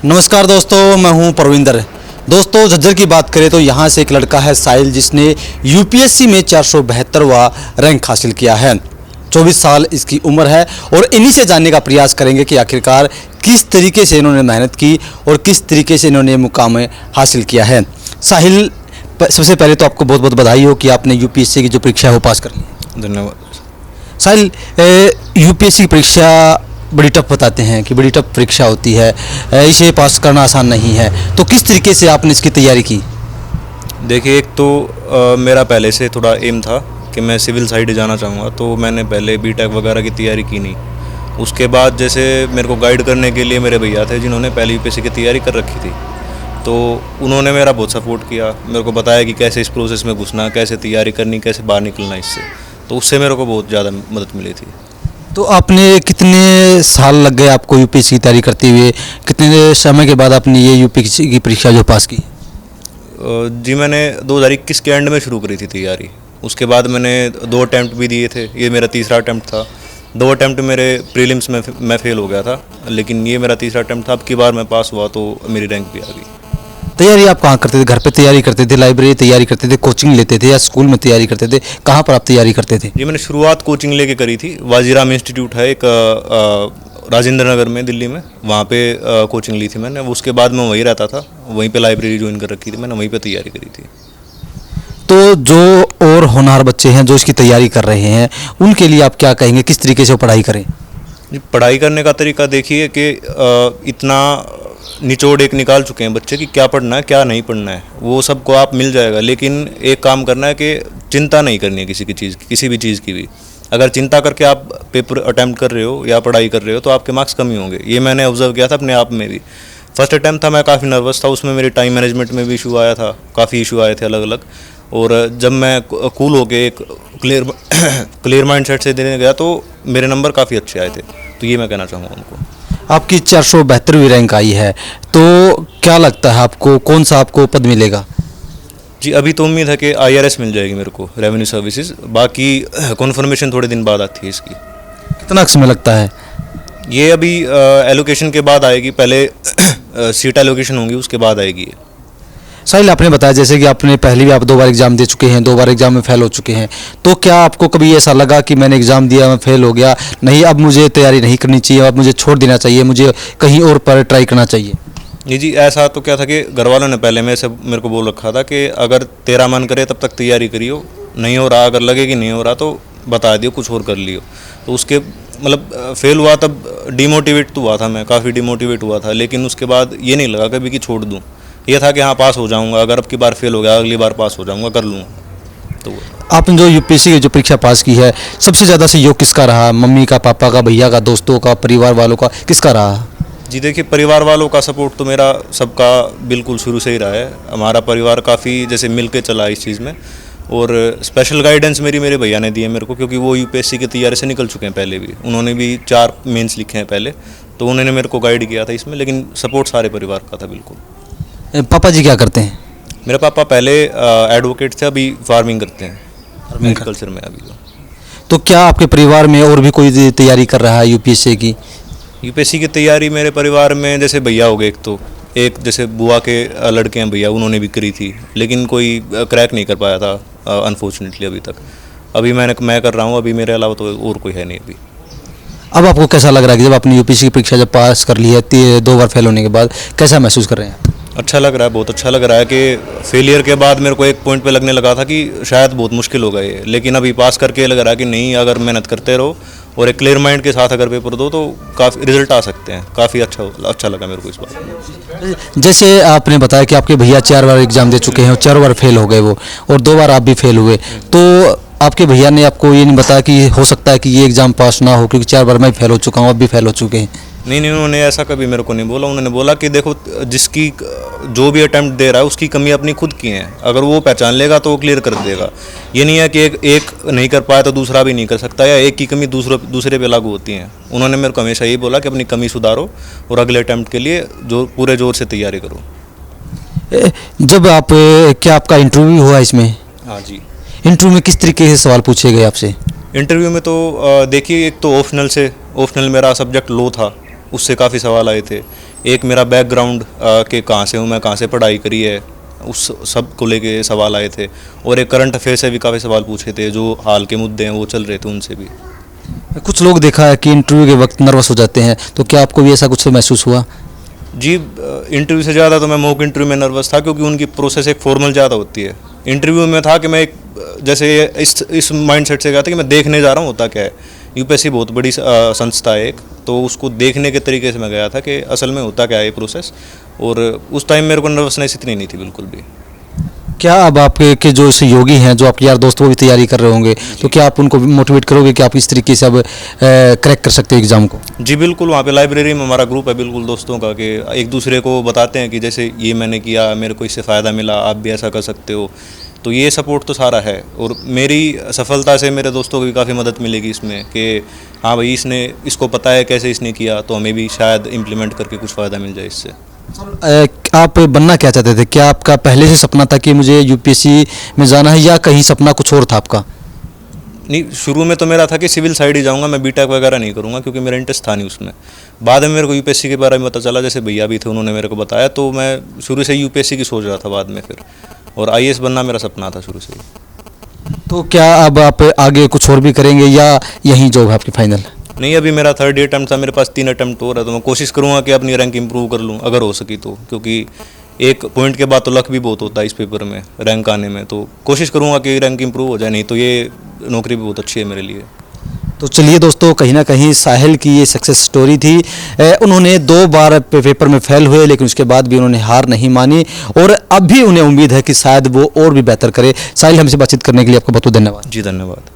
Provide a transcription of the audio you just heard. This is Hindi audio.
नमस्कार दोस्तों, मैं हूं परविंदर। दोस्तों, झज्जर की बात करें तो यहाँ से एक लड़का है साहिल, जिसने यूपीएससी में 472वां रैंक हासिल किया है। 24 साल इसकी उम्र है और इन्हीं से जानने का प्रयास करेंगे कि आखिरकार किस तरीके से इन्होंने मेहनत की और किस तरीके से इन्होंने मुकाम हासिल किया है। साहिल, सबसे पहले तो आपको बहुत बहुत बधाई हो कि आपने यूपीएससी की जो परीक्षा है वो पास कर ली। धन्यवाद। साहिल, यूपीएससी की परीक्षा बड़ी टफ बताते हैं कि बड़ी टफ परीक्षा होती है, इसे पास करना आसान नहीं है, तो किस तरीके से आपने इसकी तैयारी की? देखिए, एक तो मेरा पहले से थोड़ा एम था कि मैं सिविल साइड जाना चाहूँगा, तो मैंने पहले बीटेक वगैरह की तैयारी की नहीं। उसके बाद जैसे मेरे को गाइड करने के लिए मेरे भैया थे जिन्होंने पहले यूपीएससी की तैयारी कर रखी थी, तो उन्होंने मेरा बहुत सपोर्ट किया, मेरे को बताया कि कैसे इस प्रोसेस में घुसना, कैसे तैयारी करनी, कैसे बाहर निकलना इससे, तो उससे मेरे को बहुत ज़्यादा मदद मिली थी। तो आपने कितने साल लग गए आपको यूपीएससी की तैयारी करते हुए? कितने समय के बाद आपने ये यूपीएससी की परीक्षा जो पास की? जी, मैंने 2021 के एंड में शुरू करी थी तैयारी। उसके बाद मैंने 2 अटैम्प्ट भी दिए थे, ये मेरा तीसरा अटैम्प्ट था। 2 अटैम्प्ट मेरे प्रीलिम्स में मैं फेल हो गया था, लेकिन ये मेरा तीसरा अटैम्प्ट था। अब की बार मैं पास हुआ तो मेरी रैंक भी आ गई। तैयारी आप कहाँ करते थे? घर पे तैयारी करते थे, लाइब्रेरी तैयारी करते थे, कोचिंग लेते थे या स्कूल में तैयारी करते थे? कहाँ पर आप तैयारी करते थे? जी, मैंने शुरुआत कोचिंग लेके करी थी। वाजीराम इंस्टीट्यूट है एक राजेंद्र नगर में, दिल्ली में, वहाँ पे कोचिंग ली थी मैंने। उसके बाद मैं वहीं रहता था, वहीं पे लाइब्रेरी ज्वाइन कर रखी थी मैंने, वहीं पे तैयारी करी थी। तो जो और होनहार बच्चे हैं जो इसकी तैयारी कर रहे हैं, उनके लिए आप क्या कहेंगे, किस तरीके से वो पढ़ाई करें? जी, पढ़ाई करने का तरीका देखिए कि इतना निचोड़ एक निकाल चुके हैं बच्चे कि क्या पढ़ना है क्या नहीं पढ़ना है, वो सबको आप मिल जाएगा। लेकिन एक काम करना है कि चिंता नहीं करनी है किसी की चीज़ की, किसी भी चीज़ की भी। अगर चिंता करके आप पेपर अटैम्प्ट कर रहे हो या पढ़ाई कर रहे हो तो आपके मार्क्स कम ही होंगे। ये मैंने ऑब्जर्व किया था अपने आप में भी। फर्स्ट अटैम्प्ट था, मैं काफ़ी नर्वस था, उसमें मेरे टाइम मैनेजमेंट में भी इशू आया था, काफ़ी इशू आए थे अलग अलग। और जब मैं कूल होके एक क्लियर माइंड सेट से देने गया तो मेरे नंबर काफ़ी अच्छे आए थे। तो ये मैं कहना चाहूँगा उनको। आपकी 472वीं रैंक आई है, तो क्या लगता है आपको कौन सा आपको पद मिलेगा? जी, अभी तो उम्मीद है कि IRS मिल जाएगी मेरे को, रेवेन्यू सर्विसेज। बाकी कॉन्फर्मेशन थोड़े दिन बाद आती है इसकी। कितना समय लगता है? ये अभी एलोकेशन के बाद आएगी, पहले सीट एलोकेशन होंगी उसके बाद आएगी ये। साहिल, आपने बताया जैसे कि आपने पहले भी आप 2 बार एग्ज़ाम दे चुके हैं, 2 बार एग्ज़ाम में फेल हो चुके हैं, तो क्या आपको कभी ऐसा लगा कि मैंने एग्ज़ाम दिया, मैं फेल हो गया, नहीं अब मुझे तैयारी नहीं करनी चाहिए, अब मुझे छोड़ देना चाहिए, मुझे कहीं और पर ट्राई करना चाहिए? जी, ऐसा तो क्या था कि घर वालों ने पहले मेरे को बोल रखा था कि अगर तेरा मन करे तब तक तैयारी करियो, नहीं हो रहा, अगर लगे कि नहीं हो रहा तो बता दियो, कुछ और कर लियो। तो उसके मतलब फेल हुआ तब डिमोटिवेट तो हुआ था मैं, काफ़ी डिमोटिवेट हुआ था, लेकिन उसके बाद ये नहीं लगा कभी कि छोड़ दूँ। ये था कि हाँ, पास हो जाऊँगा, अगर अब की बार फेल हो गया अगली बार पास हो जाऊँगा, कर लूँगा। तो आपने जो यूपीएससी की जो परीक्षा पास की है, सबसे ज़्यादा सहयोग किसका रहा? मम्मी का, पापा का, भैया का, दोस्तों का, परिवार वालों का, किसका रहा? जी, देखिए, परिवार वालों का सपोर्ट तो मेरा सबका बिल्कुल शुरू से ही रहा है। हमारा परिवार काफ़ी जैसे मिल के चला इस चीज़ में, और स्पेशल गाइडेंस मेरे भैया ने दी है मेरे को, क्योंकि वो यूपीएससी की तैयारी से निकल चुके हैं पहले भी। उन्होंने भी 4 मेंस लिखे हैं पहले, तो उन्होंने मेरे को गाइड किया था इसमें, लेकिन सपोर्ट सारे परिवार का था बिल्कुल। पापा जी क्या करते हैं? मेरे पापा पहले एडवोकेट थे, अभी फार्मिंग करते हैं, एग्रीकल्चर में अभी। तो क्या आपके परिवार में और भी कोई तैयारी कर रहा है यूपीएससी की? यूपीएससी की तैयारी मेरे परिवार में जैसे भैया हो गए, एक जैसे बुआ के लड़के हैं भैया, उन्होंने भी करी थी, लेकिन कोई क्रैक नहीं कर पाया था अनफॉर्चुनेटली अभी तक। अभी मैं कर रहा हूँ, अभी मेरे अलावा तो और कोई है नहीं अभी। अब आपको कैसा लग रहा है कि जब आपने यूपीएससी की परीक्षा जब पास कर ली है 2 बार फेल होने के बाद, कैसा महसूस कर रहे हैं? अच्छा लग रहा है, बहुत अच्छा लग रहा है कि फेलियर के बाद मेरे को एक पॉइंट पे लगने लगा था कि शायद बहुत मुश्किल होगा ये, लेकिन अभी पास करके लग रहा है कि नहीं, अगर मेहनत करते रहो और एक क्लियर माइंड के साथ अगर पेपर दो तो काफ़ी रिजल्ट आ सकते हैं। काफ़ी अच्छा लगा मेरे को इस बात। जैसे आपने बताया कि आपके भैया 4 बार एग्ज़ाम दे चुके हैं और 4 बार फेल हो गए वो, और 2 बार आप भी फेल हुए, तो आपके भैया ने आपको ये नहीं बताया कि हो सकता है कि ये एग्ज़ाम पास ना हो, क्योंकि 4 बार मैं फेल हो चुका हूँ, अब भी फेल हो चुके हैं? नहीं, उन्होंने ऐसा कभी मेरे को नहीं बोला। उन्होंने बोला कि देखो, जिसकी जो भी अटैम्प्ट दे रहा है उसकी कमी अपनी खुद की है, अगर वो पहचान लेगा तो वो क्लियर कर देगा। ये नहीं है कि एक नहीं कर पाया तो दूसरा भी नहीं कर सकता, या एक की कमी दूसरे पे लागू होती है। उन्होंने मेरे को हमेशा यही बोला कि अपनी कमी सुधारो और अगले अटैम्प्ट के लिए पूरे जोर से तैयारी करो। जब आप क्या आपका इंटरव्यू हुआ इसमें? हाँ जी। इंटरव्यू में किस तरीके से सवाल पूछे गए आपसे? इंटरव्यू में तो देखिए, एक तो ऑप्शनल मेरा सब्जेक्ट लो था, उससे काफ़ी सवाल आए थे। एक मेरा बैकग्राउंड के कहाँ से हूँ मैं, कहाँ से पढ़ाई करी है, उस सब को लेके सवाल आए थे। और एक करंट अफेयर से भी काफ़ी सवाल पूछे थे, जो हाल के मुद्दे हैं वो चल रहे थे उनसे भी। कुछ लोग देखा है कि इंटरव्यू के वक्त नर्वस हो जाते हैं, तो क्या आपको भी ऐसा कुछ महसूस हुआ? जी, इंटरव्यू से ज़्यादा तो मैं मॉक इंटरव्यू में नर्वस था, क्योंकि उनकी प्रोसेस एक फॉर्मल ज़्यादा होती है। इंटरव्यू में था कि मैं एक जैसे इस माइंडसेट से गया था कि मैं देखने जा रहा हूँ होता क्या है। यूपीएससी बहुत बड़ी संस्था है एक, तो उसको देखने के तरीके से मैं गया था कि असल में होता क्या है ये प्रोसेस। और उस टाइम मेरे को नर्वसनेस इतनी नहीं थी बिल्कुल भी। क्या अब आपके के जो सहयोगी हैं, जो आपके यार दोस्त वो भी तैयारी कर रहे होंगे, तो क्या आप उनको मोटिवेट करोगे कि आप इस तरीके से अब क्रैक कर सकते हो एग्ज़ाम को? जी बिल्कुल, वहाँ पे लाइब्रेरी में हमारा ग्रुप है बिल्कुल दोस्तों का, कि एक दूसरे को बताते हैं कि जैसे ये मैंने किया, मेरे को इससे फ़ायदा मिला, आप भी ऐसा कर सकते हो। तो ये सपोर्ट तो सारा है, और मेरी सफलता से मेरे दोस्तों को भी काफ़ी मदद मिलेगी इसमें कि हाँ भाई, इसको पता है कैसे इसने किया, तो हमें भी शायद इम्प्लीमेंट करके कुछ फ़ायदा मिल जाए इससे। आप बनना क्या चाहते थे? क्या आपका पहले से सपना था कि मुझे यूपीएससी में जाना है, या कहीं सपना कुछ और था आपका? नहीं, शुरू में तो मेरा था कि सिविल साइड ही जाऊंगा, मैं बीटेक वगैरह नहीं करूंगा, क्योंकि मेरा इंटरेस्ट था नहीं उसमें। बाद में मेरे को यूपीएससी के बारे में पता चला, जैसे भैया भी थे उन्होंने मेरे को बताया, तो मैं शुरू से यूपीएससी की सोच रहा था बाद में फिर, और आईएएस बनना मेरा सपना था शुरू से ही। तो क्या अब आप आगे कुछ और भी करेंगे, या यही जॉब है आपकी फाइनल? नहीं, अभी मेरा 3rd अटैम्प्ट था, मेरे पास 3 अटैम्प्ट और है, तो मैं कोशिश करूँगा कि अपनी रैंक इंप्रूव कर लूँ अगर हो सकी तो, क्योंकि एक पॉइंट के बाद तो लक भी बहुत होता है इस पेपर में रैंक आने में। तो कोशिश करूँगा कि रैंक इंप्रूव हो जाए, नहीं तो ये नौकरी भी बहुत अच्छी है मेरे लिए। तो चलिए दोस्तों, कहीं ना कहीं साहिल की ये सक्सेस स्टोरी थी। उन्होंने 2 बार पेपर में फेल हुए, लेकिन उसके बाद भी उन्होंने हार नहीं मानी, और अब भी उन्हें उम्मीद है कि शायद वो और भी बेहतर करे। साहिल, हमसे बातचीत करने के लिए आपका बहुत बहुत धन्यवाद। जी धन्यवाद।